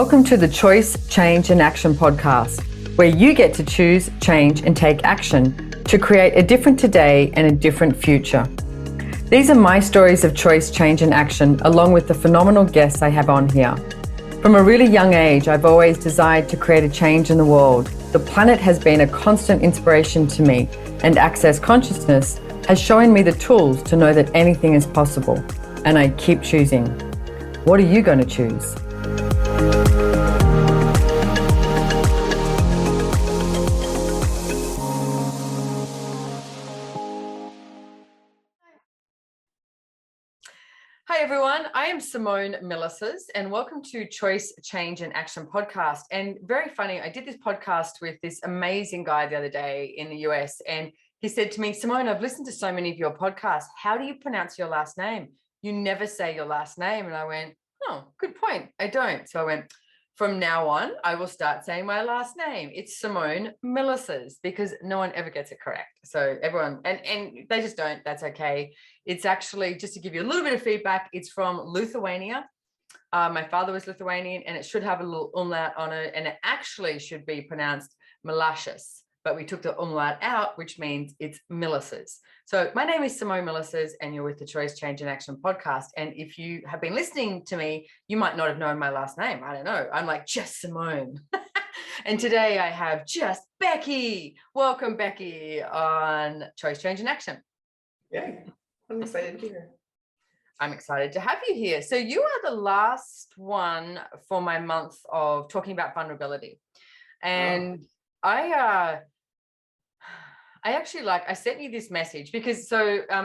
Welcome to the Choice, Change and Action podcast, where you get to choose, change and take action to create a different today and a different future. These are my stories of choice, change and action, along with the phenomenal guests I have on here. From a really young age, I've always desired to create a change in the world. The planet has been a constant inspiration to me, and Access Consciousness has shown me the tools to know that anything is possible. And I keep choosing. What are you going to choose? Hi everyone, I am Simone Milasas and welcome to Choice, Change and Action podcast. And very funny, I did this podcast with this amazing guy the other day in the US, and he said to me, Simone, I've listened to so many of your podcasts. How do you pronounce your last name? You never say your last name. And I went, oh, good point. I don't. So I went, from now on, I will start saying my last name. It's Simone Milasas, because no one ever gets it correct. So everyone, and they just don't, that's okay. It's actually, just to give you a little bit of feedback, it's from Lithuania. My father was Lithuanian, and it should have a little umlaut on it, and it actually should be pronounced Milasas, but we took the umlaut out, which means it's Milasas. So my name is Simone Milasas, and you're with the Choice, Change and Action podcast. And if you have been listening to me, you might not have known my last name. I don't know. I'm like, just Simone. And today I have just Becky. Welcome, Becky, on Choice, Change and Action. Yeah, I'm excited to be here. I'm excited to have you here. So you are the last one for my month of talking about vulnerability. And I actually I sent you this message because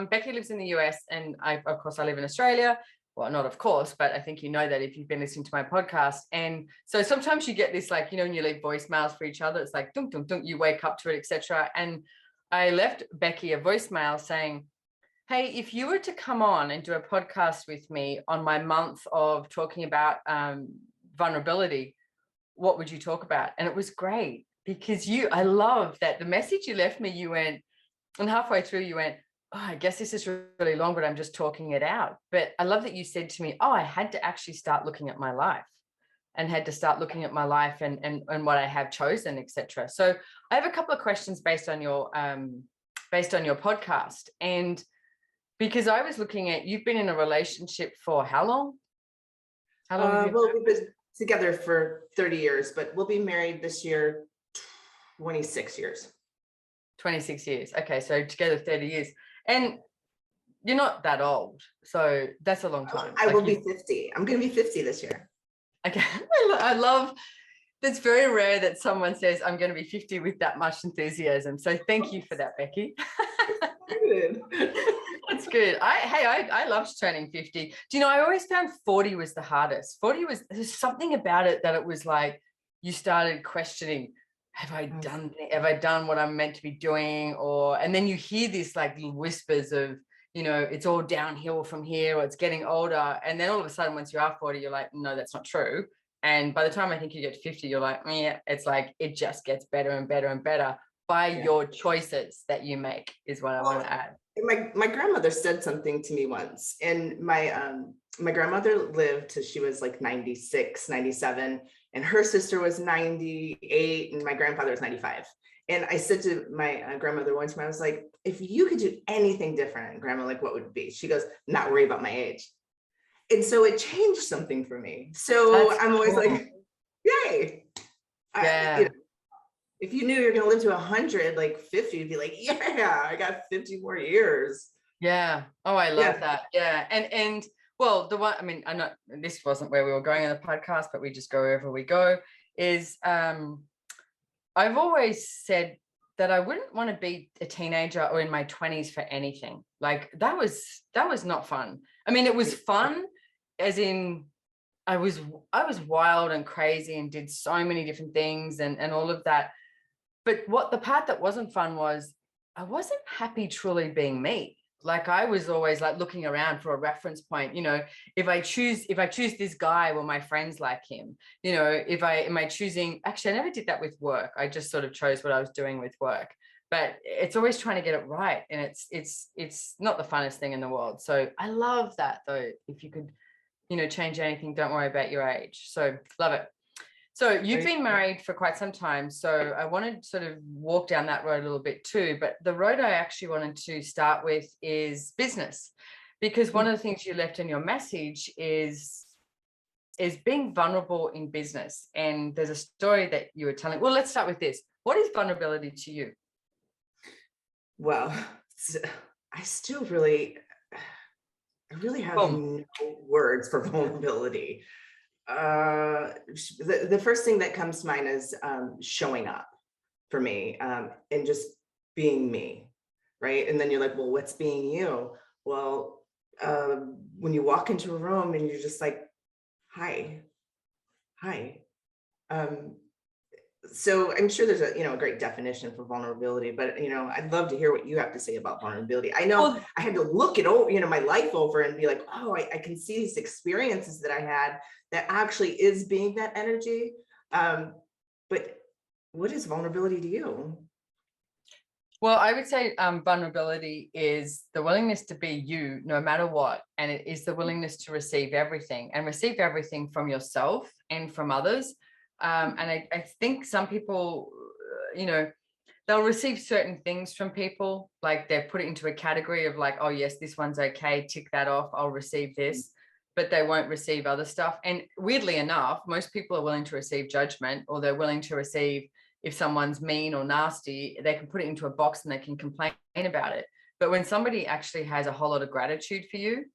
Becky lives in the US and of course I live in Australia. Well, not of course, but I think you know that if you've been listening to my podcast. And so sometimes you get this, like, you know, when you leave voicemails for each other, it's like dunk, dunk, dunk, you wake up to it, etc. And I left Becky a voicemail saying, hey, if you were to come on and do a podcast with me on my month of talking about vulnerability, what would you talk about? And it was great. Because I love that the message you left me, you went, and halfway through you went, oh, I guess this is really long, but I'm just talking it out. But I love that you said to me, oh, I had to actually start looking at my life and had to start looking at my life and what I have chosen, etc. So I have a couple of questions based on your podcast. And because I was looking at, you've been in a relationship for how long? How long have you well, we've been together for 30 years, but we'll be married this year 26 years. 26 years. Okay, so together 30 years. And you're not that old, so that's a long time. I will be 50. I'm going to be 50 this year. Okay. I love, it's very rare that someone says, I'm going to be 50 with that much enthusiasm. So thank you for that, Becky. That's good. I loved turning 50. Do you know, I always found 40 was the hardest. There's something about it that it was like, you started questioning, have I done what I'm meant to be doing? And then you hear this like little whispers of, you know, it's all downhill from here, or it's getting older. And then all of a sudden, once you are 40, you're like, no, that's not true. And by the time I think you get to 50, you're like, yeah, it's like, it just gets better and better and better by your choices that you make, is what I want to add. My grandmother said something to me once, and my grandmother lived till she was like 96, 97, and her sister was 98, and my grandfather was 95. And I said to my grandmother once, I was like, if you could do anything different, Grandma, like what would it be? She goes, not worry about my age. And so it changed something for me. So I'm always like, yay. Yeah. If you knew you're going to live to 100, like 50, you'd be like, yeah, I got 50 more years. Yeah. Oh, I love that. Yeah. And well, this wasn't where we were going on the podcast, but we just go wherever we go, is I've always said that I wouldn't want to be a teenager or in my 20s for anything. Like that was not fun. I mean, it was fun as in I was wild and crazy and did so many different things and all of that. But the part that wasn't fun was I wasn't happy truly being me. Like I was always like looking around for a reference point, you know, if I choose this guy, will my friends like him? You know, am I choosing, actually, I never did that with work. I just sort of chose what I was doing with work, but it's always trying to get it right. And it's not the funnest thing in the world. So I love that though. If you could, you know, change anything, don't worry about your age. So love it. So you've been married for quite some time. So I wanted to sort of walk down that road a little bit too. But the road I actually wanted to start with is business, because one of the things you left in your message is being vulnerable in business. And there's a story that you were telling. Well, let's start with this. What is vulnerability to you? Well, I still really have no words for vulnerability. The first thing that comes to mind is showing up for me, and just being me, right? And then you're like, well, what's being you? Well, when you walk into a room and you're just like, hi. So I'm sure there's a great definition for vulnerability, but I'd love to hear what you have to say about vulnerability. I know I had to look it over, my life over, and be like, oh, I can see these experiences that I had that actually is being that energy. But what is vulnerability to you? Well, I would say vulnerability is the willingness to be you no matter what. And it is the willingness to receive everything from yourself and from others. And I think some people, they'll receive certain things from people, like they put it into a category of like, oh, yes, this one's okay, tick that off, I'll receive this, but they won't receive other stuff. And weirdly enough, most people are willing to receive judgment, or they're willing to receive, if someone's mean or nasty, they can put it into a box and they can complain about it. But when somebody actually has a whole lot of gratitude for you,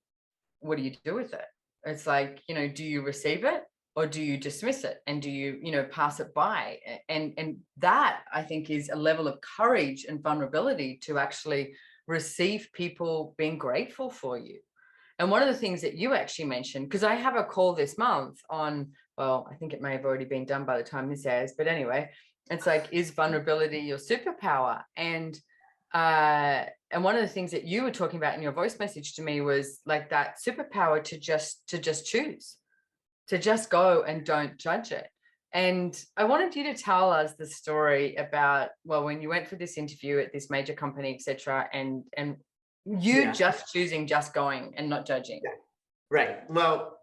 what do you do with it? It's like, do you receive it? Or do you dismiss it, and do you, pass it by? And that, I think, is a level of courage and vulnerability to actually receive people being grateful for you. And one of the things that you actually mentioned, because I have a call this month on, well, I think it may have already been done by the time this airs, but anyway, it's like, is vulnerability your superpower? And one of the things that you were talking about in your voice message to me was like that superpower to just choose, to just go and don't judge it. And I wanted you to tell us the story about, well, when you went for this interview at this major company, etc., and you just choosing, just going and not judging. Yeah. Right. Well,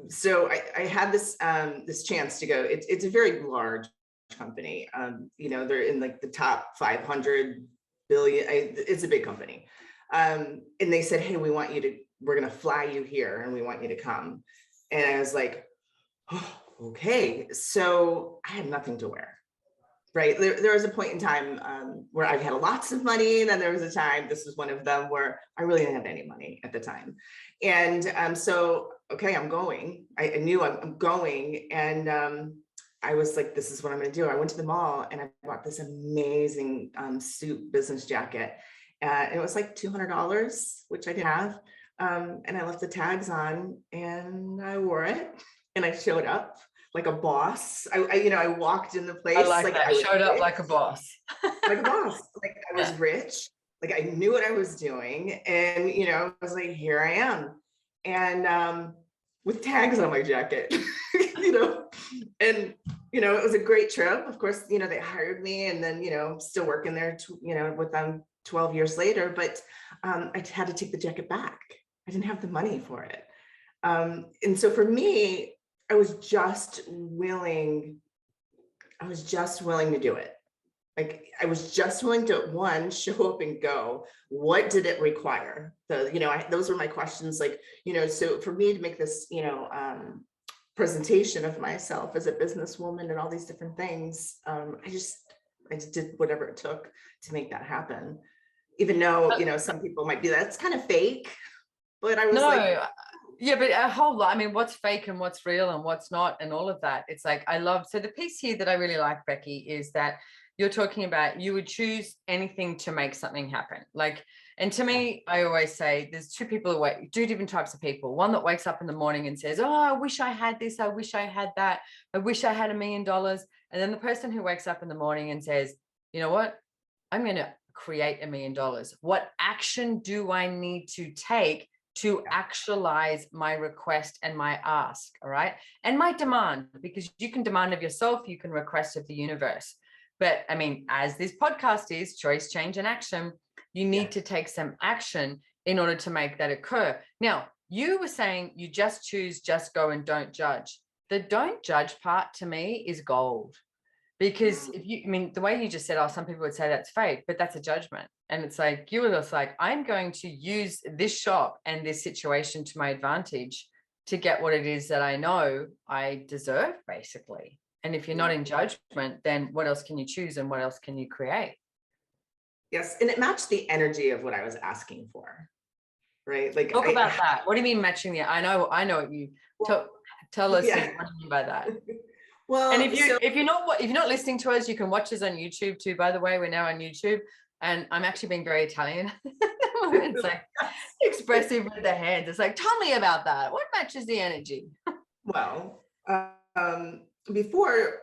so I had this chance to go. It's a very large company. They're in like the top 500 billion. It's a big company. And they said, hey, we're going to fly you here and we want you to come. And I was like, oh, okay. So I had nothing to wear, right? There was a point in time where I had lots of money. And then there was a time, this was one of them, where I really didn't have any money at the time. And so, okay, I'm going. I knew I'm going. And I was like, this is what I'm going to do. I went to the mall and I bought this amazing suit business jacket. And it was like $200, which I didn't have. And I left the tags on and I wore it and I showed up like a boss. I walked in the place. I like that. I showed up like a boss. Like a boss. Like I was rich. Like I knew what I was doing. And, I was like, here I am. And with tags on my jacket, and, it was a great trip. Of course, they hired me, and then, still working there, with them 12 years later, but I had to take the jacket back. I didn't have the money for it. And so for me, I was just willing to do it. Like I was just willing to, one, show up and go. What did it require? So, those were my questions. Like, so for me to make this, presentation of myself as a businesswoman and all these different things, I just did whatever it took to make that happen. Even though, some people might be, that's kind of fake. But I was yeah, but a whole lot. I mean, what's fake and what's real and what's not, and all of that. It's like, so the piece here that I really like, Becky, is that you're talking about you would choose anything to make something happen. Like, and to me, I always say there's two different types of people. One that wakes up in the morning and says, oh, I wish I had this. I wish I had that. I wish I had $1 million. And then the person who wakes up in the morning and says, you know what? I'm going to create $1 million. What action do I need to take to actualize my request and my ask? All right. And my demand, because you can demand of yourself, you can request of the universe. But I mean, as this podcast is choice, change, and action, you need to take some action in order to make that occur. Now, you were saying you just choose, just go, and don't judge. the don't judge part to me is gold. Because if you, I mean, the way you just said, oh, some people would say that's fake, but that's a judgment. And it's like, you were just like, I'm going to use this shop and this situation to my advantage to get what it is that I know I deserve, basically. And if you're not in judgment, then what else can you choose and what else can you create? Yes. And it matched the energy of what I was asking for. Right. Like, Talk about that. What do you mean matching the, I know what you tell us. Yeah. What do you mean by that? Well, and if you're not listening to us, you can watch us on YouTube too. By the way, we're now on YouTube, and I'm actually being very Italian. It's like expressive with the hands. It's like, tell me about that. What matches the energy? Well, before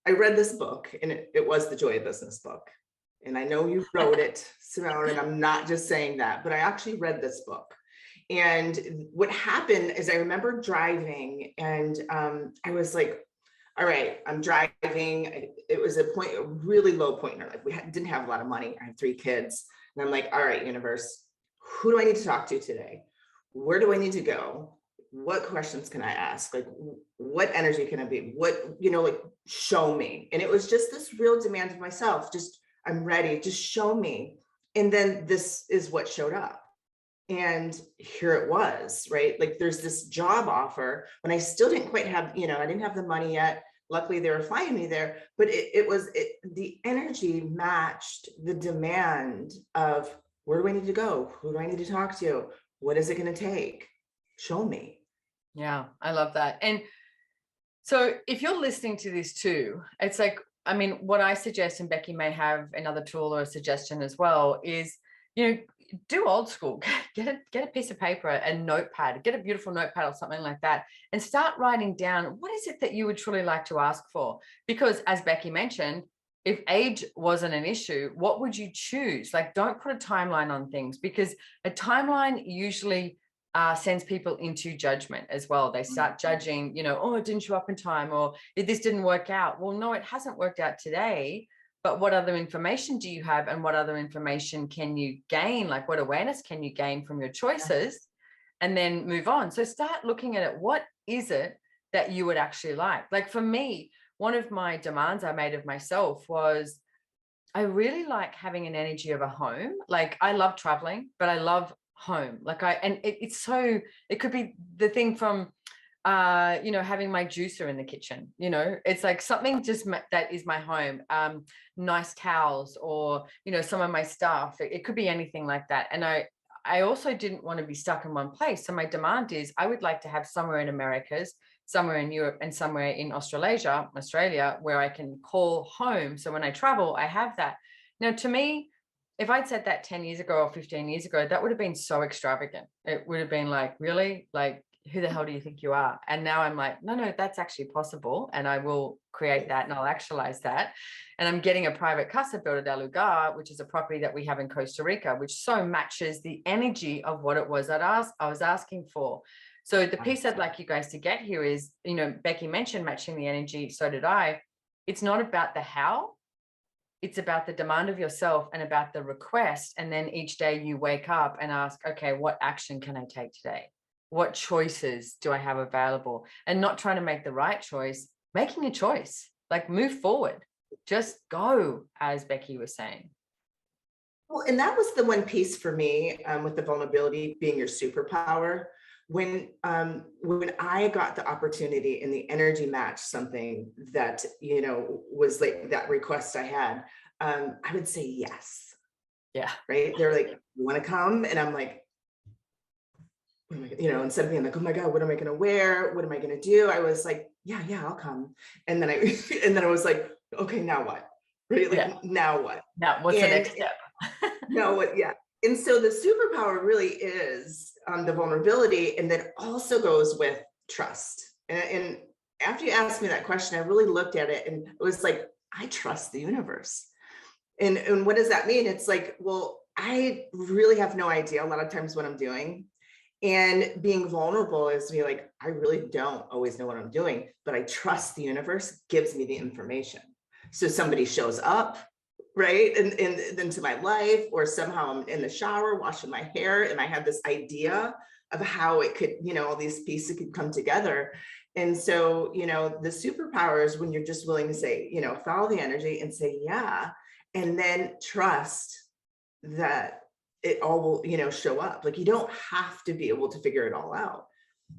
I read this book, and it was the Joy of Business book, and I know you wrote it, Simone, and I'm not just saying that, but I actually read this book. And what happened is I remember driving, and I was like, all right, I'm driving. It was a really low point in our life. We didn't have a lot of money. I have 3 kids. And I'm like, all right, universe, who do I need to talk to today? Where do I need to go? What questions can I ask? Like, what energy can I be? What, like, show me. And it was just this real demand of myself. Just, I'm ready. Just show me. And then this is what showed up. And here it was, right? Like, there's this job offer when I still didn't quite have, I didn't have the money yet. Luckily, they were flying me there, but the energy matched the demand of, where do I need to go? Who do I need to talk to? What is it going to take? Show me. Yeah, I love that. And so if you're listening to this too, it's like, I mean, what I suggest, and Becky may have another tool or a suggestion as well, is, do old school. Get a piece of paper, a notepad, get a beautiful notepad or something like that, and start writing down, what is it that you would truly like to ask for? Because as Becky mentioned, if age wasn't an issue, what would you choose? Like, don't put a timeline on things, because a timeline usually sends people into judgment as well. They start judging, oh, it didn't show up in time, or this didn't work out. Well, no, it hasn't worked out today. But what other information do you have, and what other information can you gain? Like, what awareness can you gain from your choices, and then move on? So start looking at it. What is it that you would actually like? Like, for me, one of my demands I made of myself was, I really like having an energy of a home. Like, I love traveling, but I love home. Like, it could be the thing from, having my juicer in the kitchen, it's like something just that is my home, nice towels, or, some of my stuff. It could be anything like that. And I also didn't want to be stuck in one place. So my demand is, I would like to have somewhere in Americas, somewhere in Europe, and somewhere in Australia, where I can call home. So when I travel, I have that. Now, to me, if I'd said that 10 years ago or 15 years ago, that would have been so extravagant. It would have been like, really? Like, who the hell do you think you are? And now I'm like, no, that's actually possible. And I will create that, and I'll actualize that. And I'm getting a private casa built del lugar, which is a property that we have in Costa Rica, which so matches the energy of what it was that I was asking for. So the piece I'd like you guys to get here is, Becky mentioned matching the energy. So did I. It's not about the how. It's about the demand of yourself and about the request. And then each day you wake up and ask, okay, what action can I take today? What choices do I have available? And not trying to make the right choice, making a choice, like, move forward, just go, as Becky was saying. Well, and that was the one piece for me, with the vulnerability being your superpower. When I got the opportunity and the energy matched something that, was like that request I had, I would say yes. Yeah. Right. They're like, you want to come? And I'm like, instead of being like, oh my God, what am I going to wear? What am I going to do? I was like, yeah, I'll come. And then I was like, okay, now what? Right? Like, now what? Now what's the next step? Now what? Yeah. And so the superpower really is the vulnerability. And that also goes with trust. And after you asked me that question, I really looked at it and it was like, I trust the universe. And what does that mean? It's like, well, I really have no idea a lot of times what I'm doing. And being vulnerable is be like, I really don't always know what I'm doing, but I trust the universe gives me the information. So somebody shows up, right, and into my life, or somehow I'm in the shower washing my hair, and I have this idea of how it could, all these pieces could come together. And so, the superpower is when you're just willing to say, follow the energy and say, yeah, and then trust that it all will, show up. Like, you don't have to be able to figure it all out.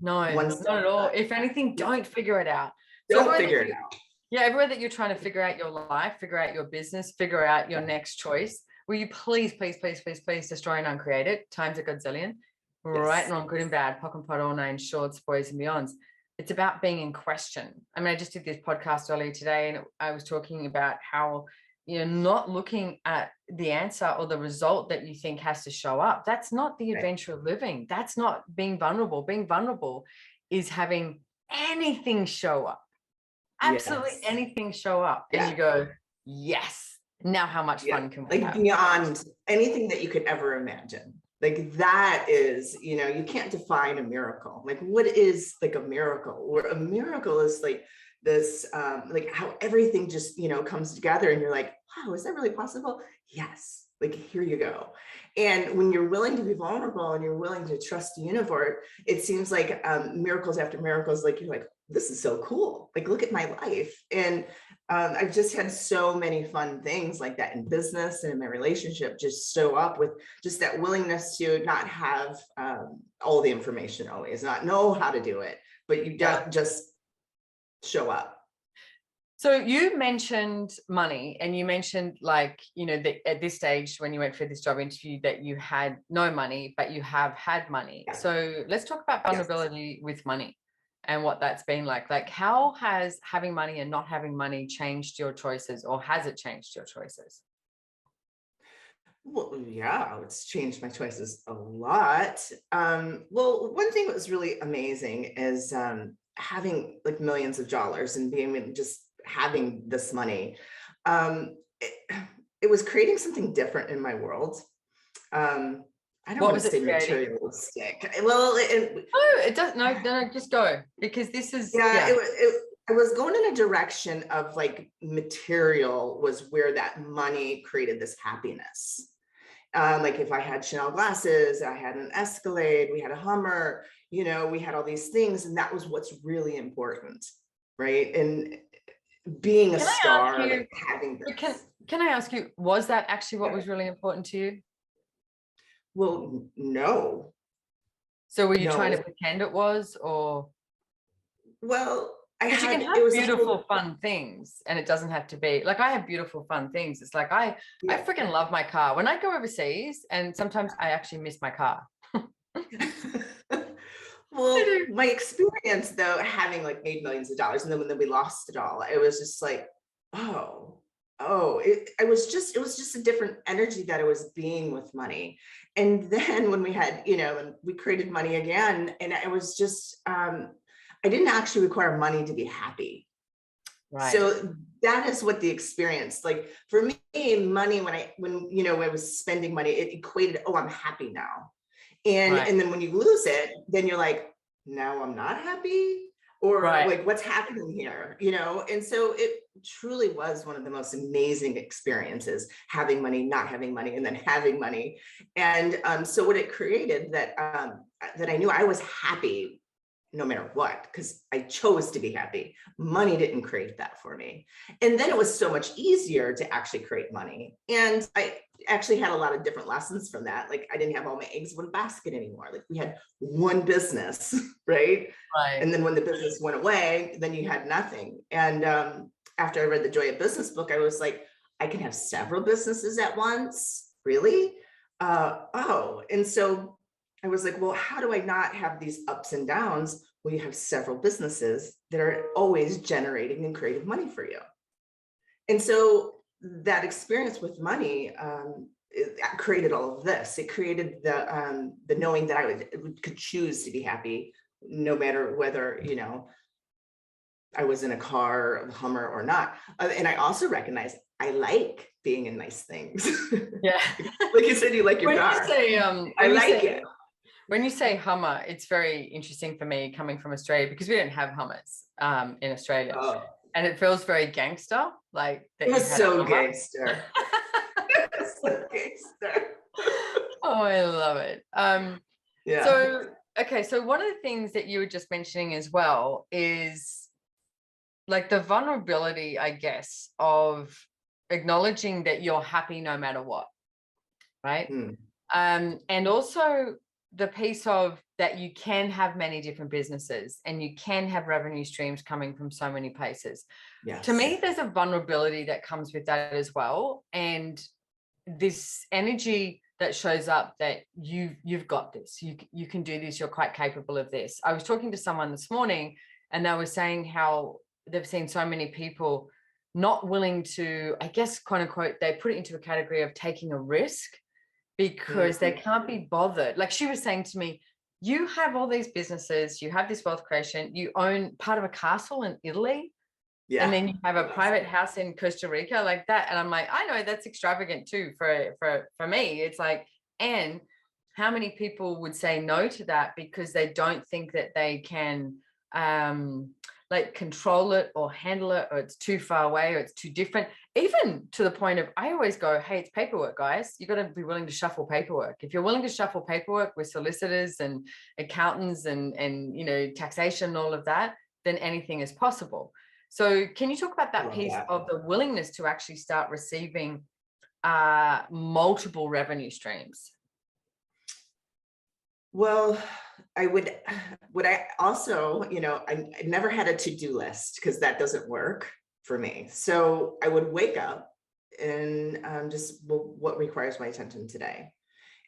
No, not at all. If anything, don't figure it out. Don't figure it out. Yeah, everywhere that you're trying to figure out your life, figure out your business, figure out your next choice, will you please, please, please, please, please destroy and uncreate it times a godzillion, right and wrong, good and bad, pock and pot, all nine shorts, boys and beyonds. It's about being in question. I mean, I just did this podcast earlier today, and I was talking about how not looking at the answer or the result that you think has to show up. That's not the adventure of living. That's not being vulnerable. Being vulnerable is having anything show up. Absolutely anything show up. And you go, yes, now how much fun can we have? Beyond anything that you could ever imagine. Like, that is, you can't define a miracle. Like, what is like a miracle? Or a miracle is like this, like how everything just, comes together and you're like, wow, is that really possible? Yes. Like, here you go. And when you're willing to be vulnerable and you're willing to trust the universe, it seems like miracles after miracles, like, you're like, this is so cool. Like, look at my life. And I've just had so many fun things like that in business and in my relationship, just show up with just that willingness to not have all the information always, not know how to do it, but you just show up. So you mentioned money, and you mentioned, like, that at this stage when you went for this job interview that you had no money, but you have had money. So let's talk about vulnerability with money and what that's been like. Like, how has having money and not having money changed your choices, or has it changed your choices? Well, yeah, it's changed my choices a lot. Well, one thing that was really amazing is having like millions of dollars and being just having this money. It was creating something different in my world. I don't want to say materialistic. Well, it doesn't. No, just go, because this is I was going in a direction of like material was where that money created this happiness. Like, if I had Chanel glasses, I had an Escalade, we had a Hummer, we had all these things, and that was what's really important, right? And being a star, like, having this. Can I ask you, was that actually what was really important to you? Well, no. So were you trying to pretend it was, or? Well, you can have beautiful, fun things, and it doesn't have to be like, I have beautiful, fun things. It's like, I freaking love my car. When I go overseas, and sometimes I actually miss my car. Well, my experience though, having like made millions of dollars, and then when we lost it all, it was just like, it was just a different energy that I was being with money. And then when we had, and we created money again, and it was just, I didn't actually require money to be happy. Right. So that is what the experience, like for me, money, when I was spending money, it equated, I'm happy now. And then when you lose it, then you're like, now I'm not happy, or like, what's happening here, And so it truly was one of the most amazing experiences, having money, not having money, and then having money. And so what it created that I knew I was happy no matter what, because I chose to be happy. Money didn't create that for me. And then it was so much easier to actually create money. And I actually had a lot of different lessons from that. Like, I didn't have all my eggs in one basket anymore. Like, we had one business, right? And then when the business went away, then you had nothing. And after I read the Joy of Business book, I was like, I can have several businesses at once? Really? And so I was like, well, how do I not have these ups and downs when you have several businesses that are always generating and creating money for you? And so that experience with money it created all of this. It created the knowing that I could choose to be happy no matter whether, I was in a car, a Hummer or not. And I also recognized I like being in nice things. Yeah. Like you said, you like your car. I like it. When you say Hummer, it's very interesting for me coming from Australia, because we don't have Hummers in Australia. And it feels very gangster. Like that. It was so gangster. So gangster. Oh, I love it. Yeah. So Okay, so one of the things that you were just mentioning as well is like the vulnerability, I guess, of acknowledging that you're happy no matter what, right? Hmm. And also the piece of that you can have many different businesses and you can have revenue streams coming from so many places. To me, Yes. there's a vulnerability that comes with that as well. And this energy that shows up that you've got this, you can do this, you're quite capable of this. I was talking to someone this morning and they were saying how they've seen so many people not willing to, I guess, quote unquote, they put it into a category of taking a risk because they Mhm. can't be bothered. Like she was saying to me, you have all these businesses, you have this wealth creation, you own part of a castle in Italy, and Yeah. then you have a private house in Costa Rica like that. And I'm like, I know that's extravagant too for me. It's like, and how many people would say no to that because they don't think that they can like control it or handle it, or it's too far away, or it's too different. Even to the point of, I always go, hey, it's paperwork, guys. You got to be willing to shuffle paperwork. If you're willing to shuffle paperwork with solicitors and accountants and taxation and all of that, then anything is possible. So can you talk about I that love piece that. of the willingness to actually start receiving multiple revenue streams? Well, I would I also, I never had a to-do list because that doesn't work for me. So I would wake up and just, well, what requires my attention today?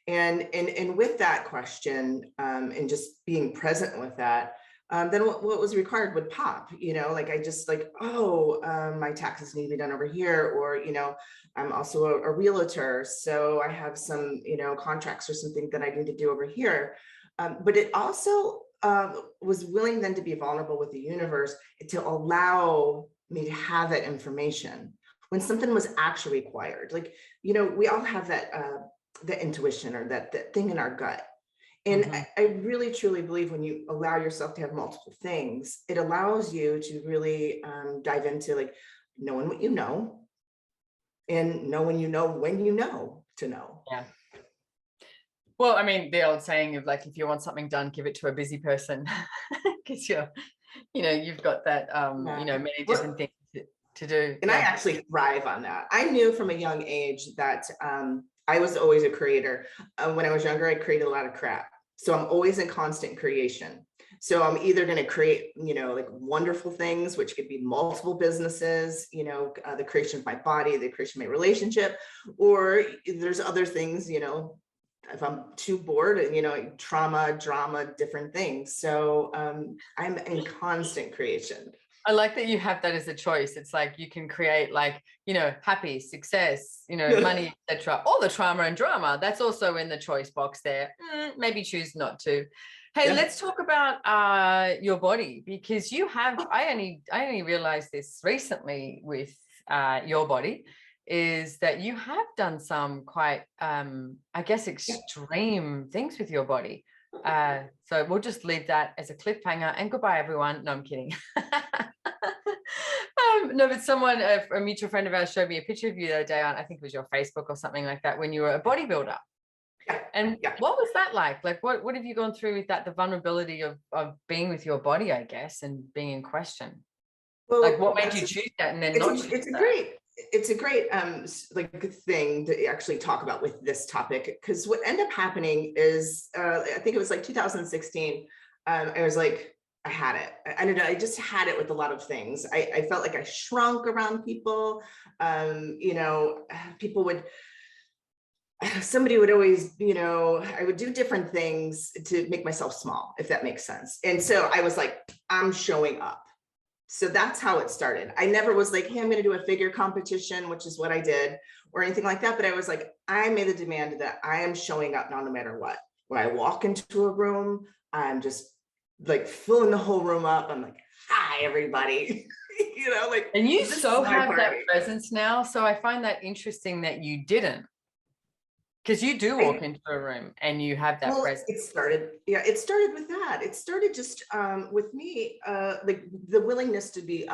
And with that question, and just being present with that, then what was required would pop, like I just like, oh, my taxes need to be done over here, or, I'm also a realtor. So I have some, contracts or something that I need to do over here. But it also was willing then to be vulnerable with the universe to allow me to have that information when something was actually required. Like, we all have that the intuition or that thing in our gut. And Mm-hmm. I really truly believe when you allow yourself to have multiple things, it allows you to really dive into like knowing what you know and knowing when you know to know. Yeah. Well, I mean, the old saying of like, if you want something done, give it to a busy person, because you've got that, Yeah. many different What, things to do. and I Yeah. actually thrive on that. I knew from a young age that I was always a creator. When I was younger, I created a lot of crap. So I'm always in constant creation. So I'm either going to create, like wonderful things, which could be multiple businesses, the creation of my body, the creation of my relationship, or there's other things, if I'm too bored, trauma, drama, different things. So I'm in constant creation. I like that you have that as a choice. It's like you can create like, happy, success, money, etc. All the trauma and drama, that's also in the choice box there. Maybe choose not to. Hey, Yeah. let's talk about your body, because I only realized this recently with your body, is that you have done some quite I guess extreme things with your body. So we'll just leave that as a cliffhanger, and goodbye everyone. No, I'm kidding. No, but someone, a mutual friend of ours, showed me a picture of you the other day on, I think it was your Facebook or something like that, when you were a bodybuilder. Yeah. And Yeah. what was that like? Like, what have you gone through with that? The vulnerability of being with your body, I guess, and being in question. Like, Well, what made you choose that and then it's not a, choose it's a that? great, like thing to actually talk about with this topic, because what ended up happening is I think it was like 2016. I was like, I had it. I just had it with a lot of things. I felt like I shrunk around people. People would, somebody would always, I would do different things to make myself small, if that makes sense. And so I was like, I'm showing up. So that's how it started. I never was like, hey, I'm going to do a figure competition, which is what I did, or anything like that. But I was like, I made the demand that I am showing up now, no matter what. When I walk into a room, I'm just like filling the whole room up. I'm like, hi, everybody. Like, And you this is so my have that party. presence now. So I find that interesting that you didn't, because you do walk into a room and you have that Well, presence. it started with that. It started just with me, like the willingness to be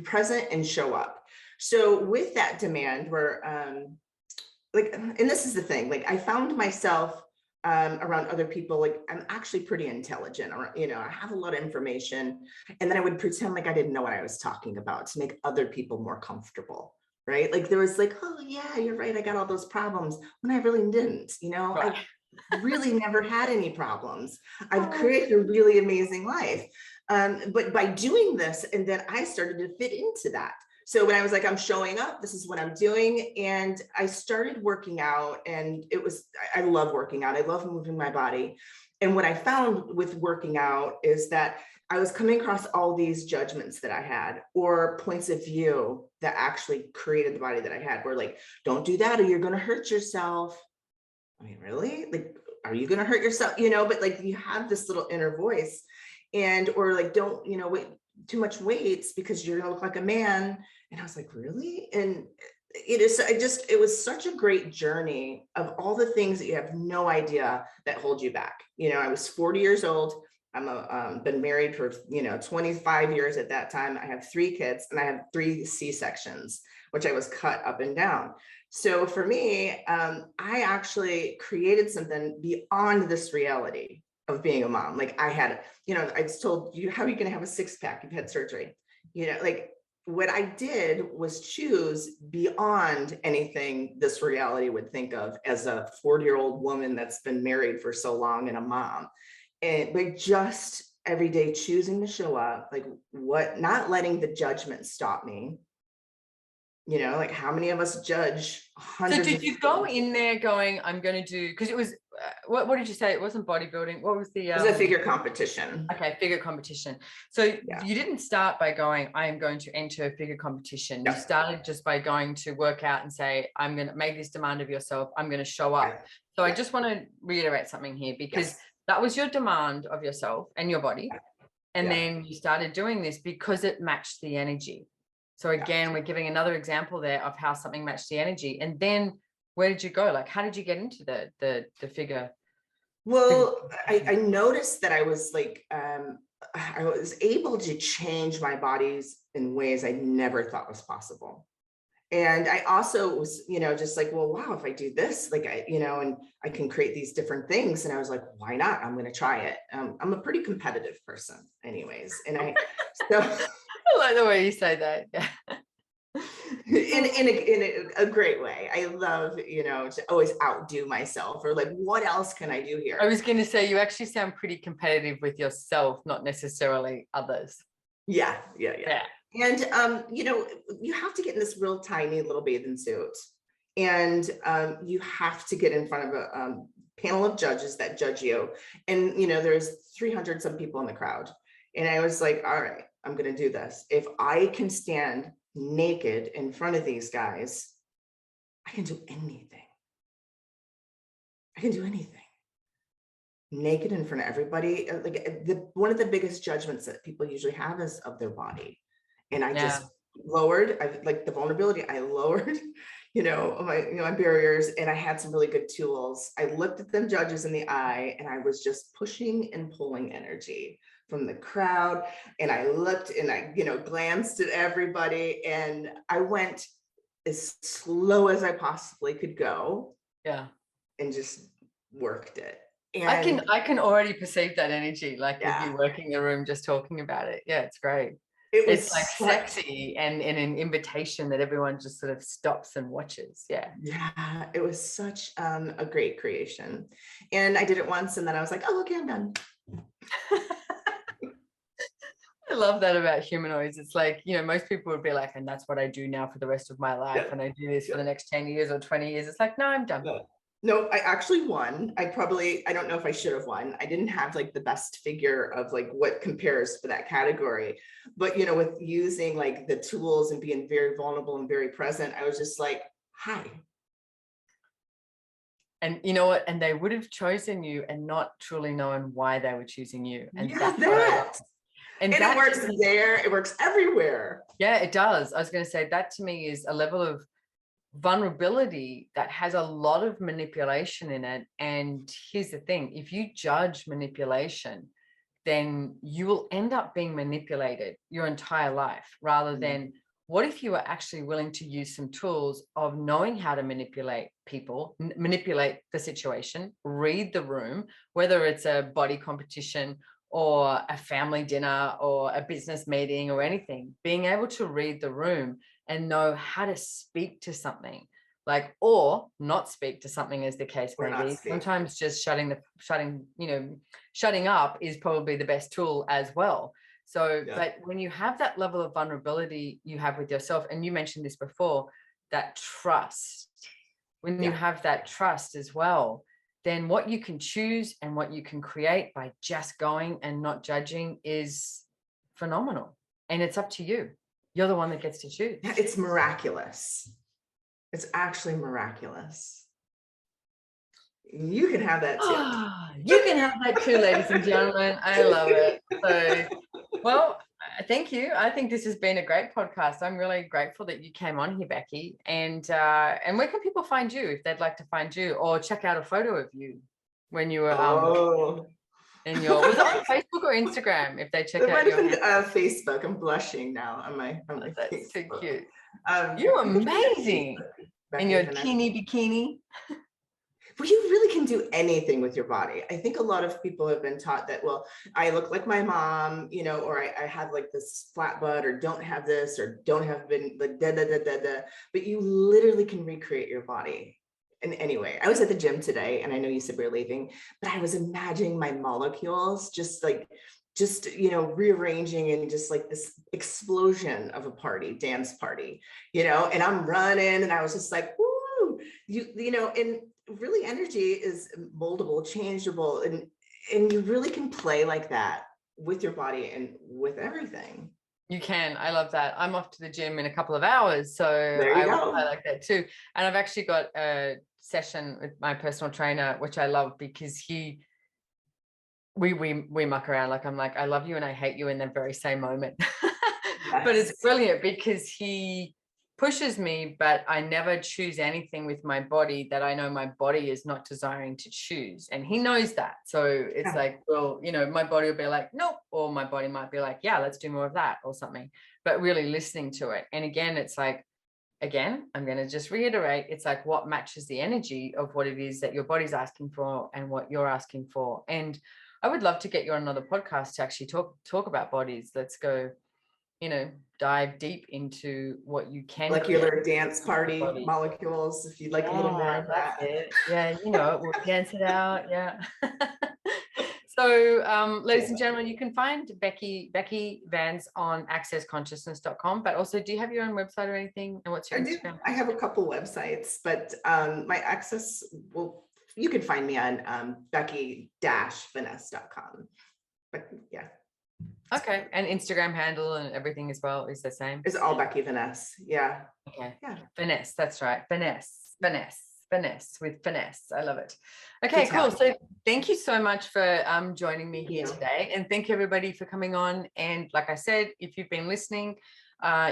present and show up. So with that demand where, like, and this is the thing, like I found myself around other people. Like I'm actually pretty intelligent, or, I have a lot of information. And then I would pretend like I didn't know what I was talking about to make other people more comfortable. Right. Like there was like, oh yeah, you're right, I got all those problems, when I really didn't. Right. I really never had any problems. I've Oh, created a really amazing life. But by doing this, and then I started to fit into that. So when I was like, I'm showing up, this is what I'm doing. And I started working out, and I love working out. I love moving my body. And what I found with working out is that I was coming across all these judgments that I had, or points of view that actually created the body that I had, were like, don't do that or you're going to hurt yourself. I mean, really? Like, are you going to hurt yourself? But like you have this little inner voice, or like, don't, wait too much weights because you're going to look like a man. And I was like, really? And it was such a great journey of all the things that you have no idea that hold you back. I was 40 years old. I'm been married for 25 years at that time. I have 3 kids, and I have 3 C-sections, which I was cut up and down. So for me, I actually created something beyond this reality of being a mom. Like I had, I was told, how are you going to have a 6-pack? You've had surgery. Like what I did was choose beyond anything this reality would think of as a 40-year-old woman that's been married for so long and a mom. And by just every day choosing to show up, like not letting the judgment stop me. Like how many of us judge hundreds so of did you go things? in there going, I'm going to do, because it was, what did you say? It wasn't bodybuilding. What was the, It was a figure competition. okay, figure competition. So Yeah. you didn't start by going, I am going to enter a figure competition. No. You started just by going to work out and say, I'm going to make this demand of yourself. I'm going to show up. Yeah. So I Yeah. just want to reiterate something here, because Yes. that was your demand of yourself and your body. And Yeah. then you started doing this because it matched the energy. So again, we're giving another example there of how something matched the energy. And then where did you go? Like, how did you get into the figure? Well, I noticed that I was like, I was able to change my bodies in ways I never thought was possible. And I also was, just like, well, wow, if I do this, like, and I can create these different things. And I was like, why not? I'm going to try it. I'm a pretty competitive person anyways. And so I like the way you say that. Yeah. in a great way. I love, to always outdo myself, or like, what else can I do here? I was going to say, you actually sound pretty competitive with yourself, not necessarily others. Yeah. And, you have to get in this real tiny little bathing suit, and you have to get in front of a panel of judges that judge you. And, there's 300 some people in the crowd. And I was like, all right, I'm going to do this. If I can stand naked in front of these guys, I can do anything. I can do anything. Naked in front of everybody. Like one of the biggest judgments that people usually have is of their body. And I just lowered, like the vulnerability, I lowered, my barriers, and I had some really good tools. I looked at them judges in the eye, and I was just pushing and pulling energy from the crowd. And I looked and I, glanced at everybody, and I went as slow as I possibly could go. Yeah. And just worked it. And I can already perceive that energy, like with you Yeah. working the room, just talking about it. Yeah, it's great. It's like sexy and an invitation that everyone just sort of stops and watches. Yeah. Yeah, it was such a great creation. And I did it once, and then I was like, oh, okay, I'm done. I love that about humanoids. It's like, most people would be like, and that's what I do now for the rest of my life. Yeah. And I do this for the next 10 years or 20 years. It's like, no, I'm done. No, I actually won. I don't know if I should have won. I didn't have like the best figure of like what compares for that category. But, with using like the tools and being very vulnerable and very present, I was just like, hi. And you know what? And they would have chosen you and not truly known why they were choosing you. And yeah, that's that. And that it works there. It works everywhere. Yeah, it does. I was going to say that to me is a level of vulnerability that has a lot of manipulation in it. And here's the thing, if you judge manipulation, then you will end up being manipulated your entire life rather than what if you were actually willing to use some tools of knowing how to manipulate people, manipulate the situation, read the room, whether it's a body competition or a family dinner or a business meeting or anything, being able to read the room and know how to speak to something, like, or not speak to something, as the case may be. Sometimes just shutting up is probably the best tool as well. So, but when you have that level of vulnerability you have with yourself, and you mentioned this before, that trust, when you have that trust as well, then what you can choose and what you can create by just going and not judging is phenomenal. And it's up to you. You're the one that gets to choose. Yeah, it's miraculous. It's actually miraculous. You can have that too. You can have that too, ladies and gentlemen. I love it. So, well, thank you. I think this has been a great podcast. I'm really grateful that you came on here, Becky. And where can people find you if they'd like to find you, or check out a photo of you when you were was it on Facebook or Instagram? If they check out your Facebook. I'm blushing now on my that's Facebook. So cute. You're amazing in your teeny bikini. Well, you really can do anything with your body. I think a lot of people have been taught that, well, I look like my mom, or I have like this flat butt, or don't have this, or don't have been like da. But you literally can recreate your body. And anyway, I was at the gym today, and I know you said we were leaving, but I was imagining my molecules just rearranging, and just like this explosion of a dance party, and I'm running, and I was just like, woo, and really energy is moldable, changeable, and you really can play like that with your body and with everything. You can. I love that. I'm off to the gym in a couple of hours, so I will play like that too. And I've actually got a session with my personal trainer, which I love, because we muck around. Like, I'm like, I love you and I hate you in the very same moment. Yes. But it's brilliant because he pushes me, but I never choose anything with my body that I know my body is not desiring to choose. And he knows that. So it's like, well, my body will be like, nope. Or my body might be like, yeah, let's do more of that or something. But really listening to it. And again, it's like, I'm going to just reiterate, it's like what matches the energy of what it is that your body's asking for and what you're asking for. And I would love to get you on another podcast to actually talk about bodies. Let's go, dive deep into what you can, like your dance party molecules, if you'd like a little more of that. Yeah, we'll dance it out. Yeah. So, ladies and gentlemen, you can find Becky Vannes on accessconsciousness.com. But also, do you have your own website or anything? And what's your Instagram? I have a couple websites, but my access, you can find me on becky-vaness.com. But yeah. Okay. And Instagram handle and everything as well is the same? It's all Becky Vannes. Yeah. Okay. Yeah. Vaness. That's right. Vaness with finesse. I love it. Okay, cool. So thank you so much for joining me here today. And thank you everybody for coming on. And like I said, if you've been listening,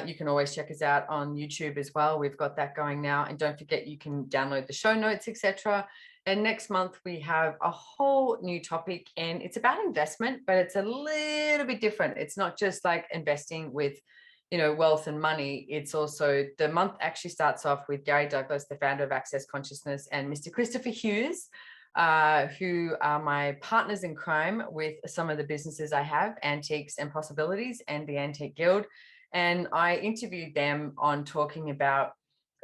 you can always check us out on YouTube as well. We've got that going now. And don't forget, you can download the show notes, etc. And next month we have a whole new topic, and it's about investment, but it's a little bit different. It's not just like investing with, wealth and money. It's also, the month actually starts off with Gary Douglas, the founder of Access Consciousness, and Mr. Christopher Hughes, who are my partners in crime with some of the businesses I have, Antiques and Possibilities and the Antique Guild. And I interviewed them on talking about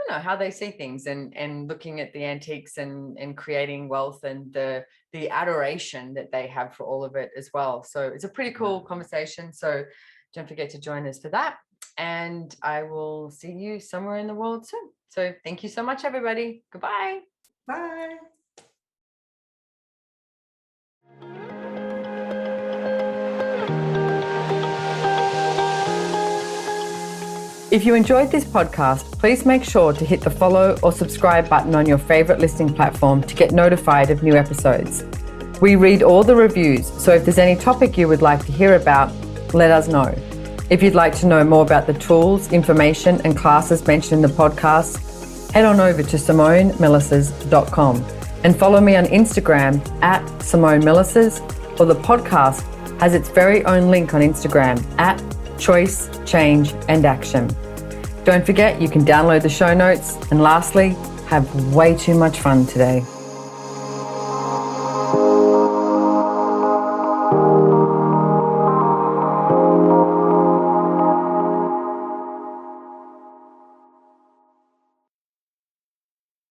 how they see things and looking at the antiques and creating wealth and the adoration that they have for all of it as well. So it's a pretty cool conversation. So don't forget to join us for that. And I will see you somewhere in the world soon. So thank you so much, everybody. Goodbye. Bye. If you enjoyed this podcast, please make sure to hit the follow or subscribe button on your favorite listening platform to get notified of new episodes. We read all the reviews, so if there's any topic you would like to hear about, let us know. If you'd like to know more about the tools, information, and classes mentioned in the podcast, head on over to SimoneMilasas.com and follow me on Instagram at Simone Milasas, or the podcast has its very own link on Instagram at Choice, Change, and Action. Don't forget, you can download the show notes. And lastly, have way too much fun today.